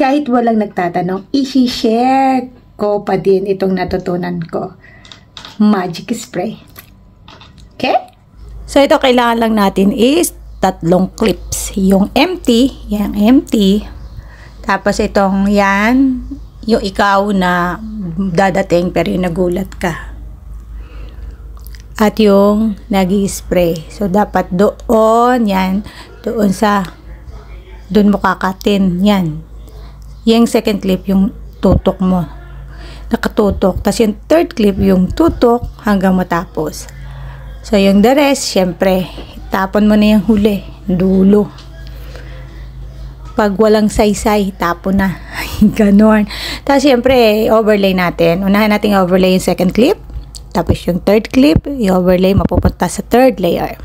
kahit walang nagtatanong, i-share ko pa din itong natutunan ko. Magic spray. Okay? So, ito kailangan lang natin is 3 clips. Yung empty, yung empty. Tapos itong yan, yung ikaw na dadating pero yung nagulat ka. At yung nag-spray. So, dapat doon, yan, doon mo kakatin, yan. Yung second clip, yung tutok mo. Nakatutok. Tapos yung third clip, yung tutok hanggang matapos. So, yung the rest, syempre, tapon mo na yung huli, dulo. Pag walang saysay, tapon na. Ganon. Tapos, syempre, overlay natin. Unahan natin overlay yung second clip. Tapos, yung third clip, i-overlay, mapupunta sa third layer.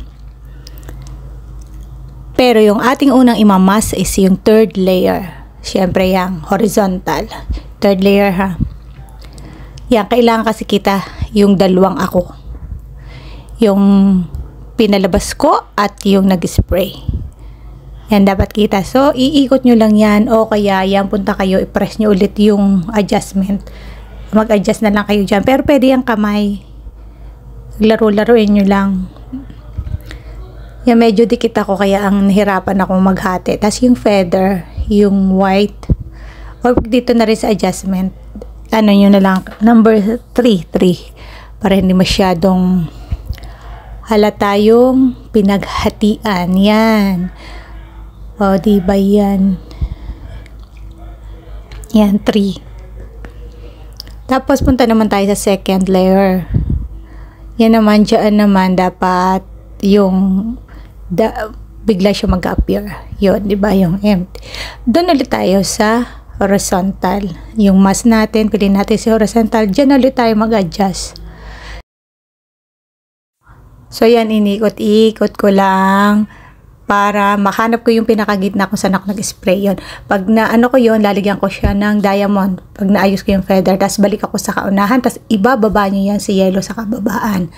Pero, yung ating unang imamas is yung third layer. Syempre, yung horizontal. Third layer, ha? Yan, kailangan kasi kita yung dalawang ako. Yung pinalabas ko at yung nag-spray. Yan, dapat kita. So, iikot nyo lang yan o kaya yan, punta kayo, i-press nyo ulit yung adjustment. Mag-adjust na lang kayo dyan. Pero pwede yung kamay. Laro-laruin nyo lang. Yan, medyo dikit ako kaya ang nahirapan akong maghati. Tapos yung feather, yung white. O dito na rin sa adjustment. Ano nyo na lang, number 3 para hindi masyadong halata yung pinaghatian. Yan. O, diba yan? Yan, 3. Tapos, punta naman tayo sa second layer. Yan naman, dyan naman, dapat yung bigla siya mag-appear. Yun, diba? Yung empty. Doon ulit tayo sa horizontal. Yung mask natin, piliin natin si horizontal. Diyan ulit tayo mag-adjust. So, yan, inikot-ikot ko lang para mahanap ko yung pinakagitna kung saan ako nag-spray yun. Pag naano ko yun, lalagyan ko siya ng diamond. Pag naayos ko yung feather, tapos balik ako sa kaunahan, tapos ibababa nyo yan si yellow sa kababaan.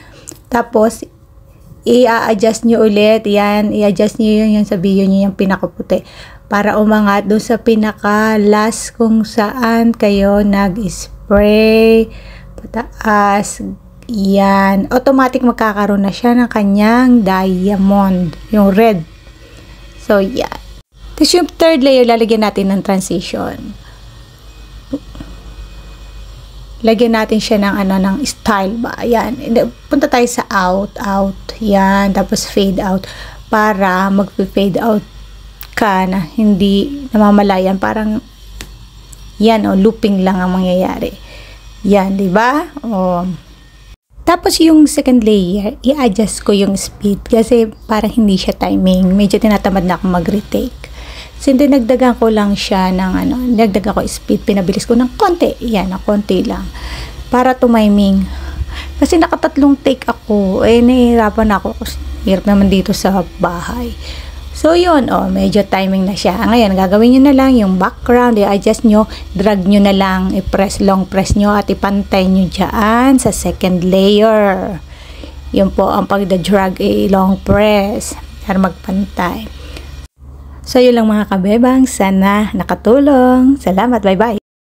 Tapos, i-adjust nyo ulit. Yan, i-adjust nyo yun, sabihin nyo yung pinakaputi. Para umangat doon sa pinaka-last kung saan kayo nag-spray. Pataas. Yan. Automatic magkakaroon na siya ng kanyang diamond. Yung red. So, yan. Tapos yung third layer, lalagyan natin ng transition. Lagyan natin siya ng ng style ba. Yan. Punta tayo sa out. Yan. Tapos fade out. Para mag-fade out ka na hindi namamalayan. Parang yan, looping lang ang mangyayari. Yan, di ba? Tapos yung second layer, i-adjust ko yung speed kasi parang hindi siya timing. Medyo tinatamad na ako mag-retake. So, nagdagan ko lang siya ng nagdagan ko speed, pinabilis ko ng konti. Yan, konti lang. Para tumiming. Kasi nakatatlong take ako. Nahihirapan ako. Hirap naman dito sa bahay. So, yun, medyo timing na siya. Ngayon, gagawin nyo na lang yung background, i-adjust nyo, drag nyo na lang, i-press, long press nyo, at ipantay nyo dyan sa second layer. Yun po, ang pagda-drag, long press, para magpantay. So, yun lang mga kabebang. Sana nakatulong. Salamat, bye-bye.